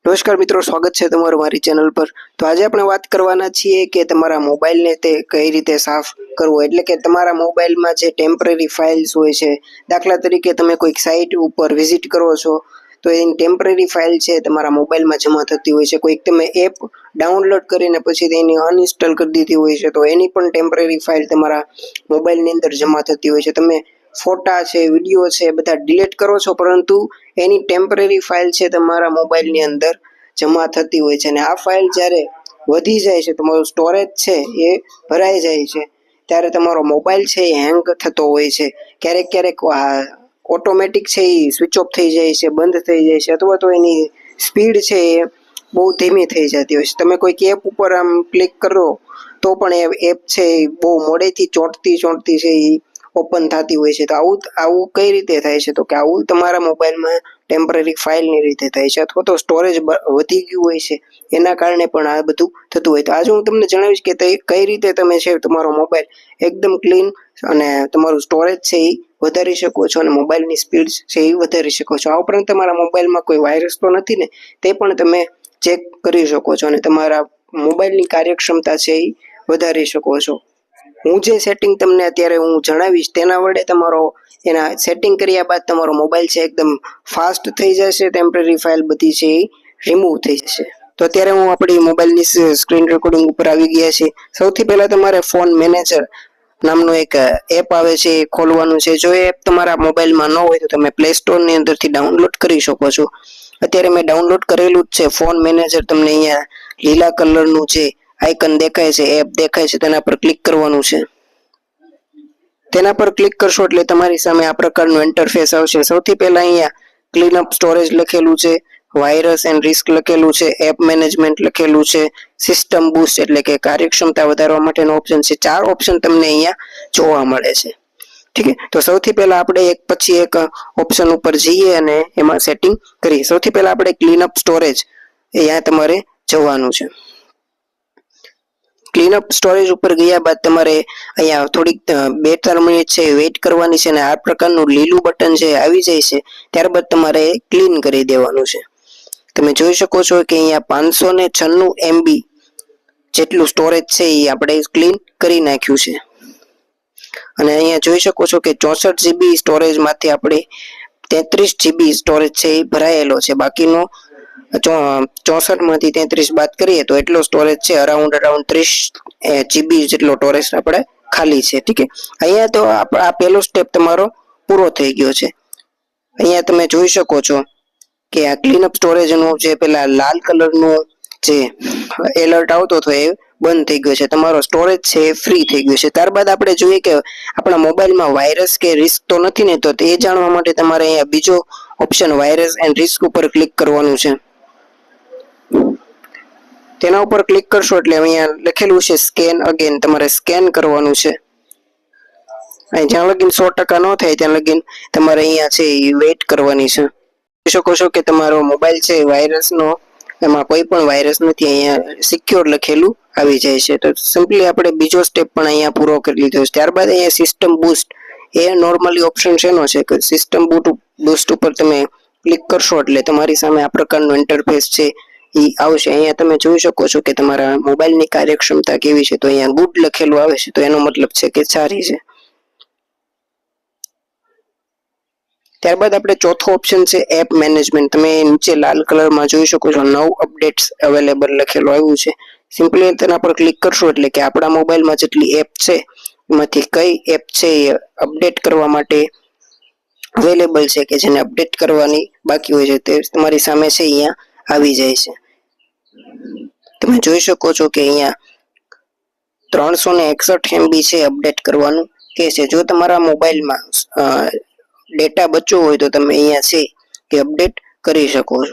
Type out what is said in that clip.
નમસ્કાર મિત્રો, સ્વાગત છે તમારું મારી ચેનલ પર। તો આજે આપણે વાત કરવાના છીએ કે તમારા મોબાઈલને તે કઈ રીતે સાફ કરવો, એટલે કે તમારા મોબાઈલમાં જે ટેમ્પરરી ફાઇલ્સ હોય છે, દાખલા તરીકે તમે કોઈક સાઇટ ઉપર વિઝિટ કરો છો તો એની ટેમ્પરરી ફાઇલ છે તમારા મોબાઈલમાં જમા થતી હોય છે। કોઈક તમે એપ ડાઉનલોડ કરીને પછી તેની અનઇન્સ્ટોલ કરી દીધી હોય છે તો એની પણ ટેમ્પરરી ફાઇલ તમારા મોબાઈલની અંદર જમા થતી હોય છે। તમે ફોટા છે, વિડીયો છે, બધા ડિલીટ કરો છો, પરંતુ એની ટેમ્પરરી ફાઇલ છે તમારા મોબાઈલની અંદર જમા થતી હોય છે। અને આ ફાઇલ જ્યારે વધી જાય છે, તમારું સ્ટોરેજ છે એ ભરાઈ જાય છે, ત્યારે તમારો મોબાઈલ છે એ હેંગ થતો હોય છે। ક્યારેક ક્યારેક ઓટોમેટિક છે એ સ્વિચ ઓફ થઈ જાય છે, બંધ થઈ જાય છે, અથવા તો એની સ્પીડ છે એ બહુ ધીમી થઈ જતી હોય છે। તમે કોઈક એપ ઉપર આમ ક્લિક કરો તો પણ એ એપ છે એ બહુ મોડેથી ચોંટતી છે એ ઓપન થતી હોય છે। તો આવું કઈ રીતે થાય છે? તો કે આવું તમારા મોબાઈલમાં ટેમ્પરરી ફાઇલની રીતે થાય છે, અથવા તો સ્ટોરેજ વધી ગયું હોય છે એના કારણે પણ આ બધું થતું હોય। તો આજે હું તમને જણાવીશ કે કઈ રીતે તમે છે તમારો મોબાઈલ એકદમ ક્લીન અને તમારું સ્ટોરેજ છે એ વધારી શકો છો અને મોબાઈલની સ્પીડ છે એ વધારી શકો છો। આ ઉપરાંત તમારા મોબાઈલમાં કોઈ વાયરસ તો નથી ને, તે પણ તમે ચેક કરી શકો છો અને તમારા મોબાઈલની કાર્યક્ષમતા છે એ વધારી શકો છો। હું જે સેટિંગ તમને અત્યારે હું જણાવીશ તેના વડે એના સેટિંગ કર્યા બાદ તમારો મોબાઈલ છે એકદમ ફાસ્ટ થઈ જશે, ટેમ્પરરી ફાઇલ બધી છે એ રિમૂવ થઈ જશે। તો અત્યારે હું આપણી મોબાઈલની સ્ક્રીન રેકોર્ડિંગ ઉપર આવી ગયા છે। સૌથી પહેલા તમારે ફોન મેનેજર નામનું એક એપ આવે છે એ ખોલવાનું છે। જો એ એપ તમારા મોબાઈલમાં ન હોય તો તમે પ્લે સ્ટોરની અંદરથી ડાઉનલોડ કરી શકો છો। અત્યારે મેં ડાઉનલોડ કરેલું જ છે ફોન મેનેજર। તમને અહીંયા લીલા કલરનું જે આઇકન દેખાય છે, એપ દેખાય છે, તેના પર ક્લિક કરવાનું છે। તેના પર ક્લિક કરશો એટલે તમારી સામે આ પ્રકારનું ઇન્ટરફેસ આવશે। સૌથી પહેલા અહીંયા ક્લીન અપ સ્ટોરેજ લખેલું છે, વાયરસ એન્ડ રિસ્ક લખેલું છે, એપ મેનેજમેન્ટ લખેલું છે, સિસ્ટમ બૂસ્ટ એટલે કે કાર્યક્ષમતા વધારવા માટેનો ઓપ્શન છે। 4 ઓપ્શન તમને અહીંયા જોવા મળે છે, ઠીક છે। તો સૌથી પહેલા આપણે એક પછી એક ઓપ્શન ઉપર જઈએ અને એમાં સેટિંગ કરીએ। સૌથી પહેલા આપણે ક્લીન અપ સ્ટોરેજ અહીંયા તમારે જવાનું છે। ક્લીન અપ સ્ટોરેજ ઉપર ગયા બાદ તમારે અહીંયા થોડીક 2-3 મિનિટ છે વેઇટ કરવાની છે અને આ પ્રકારનું લીલું બટન છે આવી જાય છે, ત્યારબાદ તમારે ક્લીન કરી દેવાનું છે। તમે જોઈ શકો છો કે અહીંયા 596 MB જેટલું સ્ટોરેજ છે એ આપણે ક્લીન કરી નાખ્યું છે અને અહીંયા જોઈ શકો છો કે 64 GB સ્ટોરેજમાંથી આપણે 33 GB સ્ટોરેજ છે એ ભરાયેલો છે। બાકીનો 64 માંથી 33 બાદ કરીએ તો એટલો સ્ટોરેજ છે અરાઉન્ડ 30 GB જેટલો સ્ટોરેજ આપણે ખાલી છે, ઠીક છે। અહીંયા તો આ પહેલો સ્ટેપ તમારો પૂરો થઈ ગયો છે। અહીંયા તમે જોઈ શકો છો કે આ ક્લીન અપ સ્ટોરેજ નું જે પેલા લાલ કલરનું જે એલર્ટ આવતો હતો એ બંધ થઈ ગયો છે, તમારો સ્ટોરેજ છે એ ફ્રી થઈ ગયો છે। ત્યારબાદ આપણે જોઈએ કે આપણા મોબાઈલમાં વાયરસ કે રિસ્ક તો નથી ને, તો તે જાણવા માટે તમારે અહીંયા બીજો ઓપ્શન વાયરસ એન્ડ રિસ્ક ઉપર ક્લિક કરવાનું છે। તેના ઉપર ક્લિક કરશો એટલે અહીંયા લખેલું છે સ્કેન અગેન, તમારે સ્કેન કરવાનું છે। અહીં જ્યાં લગીન 100% ન થાય ત્યાં લગીન તમારે અહીંયા છે એ વેઇટ કરવાની છે। જોઈ શકો છો કે તમારો મોબાઈલ છે વાયરસનો, એમાં કોઈ પણ વાયરસ નથી, અહીંયા સિક્યોર લખેલું આવી જાય છે। તો સિમ્પલી આપણે બીજો સ્ટેપ પણ અહીંયા પૂરો કરી લીધો છે। ત્યારબાદ અહીંયા સિસ્ટમ બૂસ્ટ એ નોર્મલી ઓપ્શન શેનો છે કે સિસ્ટમ બૂસ્ટ ઉપર તમે ક્લિક કરશો એટલે તમારી સામે આ પ્રકારનું ઇન્ટરફેસ છે એ આવશે। અહીંયા તમે જોઈ શકો છો કે તમારા મોબાઈલની કાર્યક્ષમતા કેવી છે, તો અહીંયા ગુડ લખેલું આવે છે, તો એનો મતલબ છે કે સારી છે। ત્યારબાદ આપણે ચોથો ઓપ્શન છે એપ મેનેજમેન્ટ। તમે નીચે લાલ કલરમાં જોઈ શકો છો 9 અપડેટ્સ અવેલેબલ લખેલું આવ્યું છે। સિમ્પલી તેના પર ક્લિક કરશો એટલે કે આપણા મોબાઈલમાં જેટલી એપ છે એમાંથી કઈ એપ છે એ અપડેટ કરવા માટે અવેલેબલ છે કે જેને અપડેટ કરવાની બાકી હોય છે તે તમારી સામે છે અહીંયા આવી જાય છે। તમે જોઈ શકો છો કે અહીંયા 361 MB છે અપડેટ કરવાનું કે છે। જો તમારા મોબાઈલમાં ડેટા બચ્યો હોય તો તમે અહીંયા છે કે અપડેટ કરી શકો છો।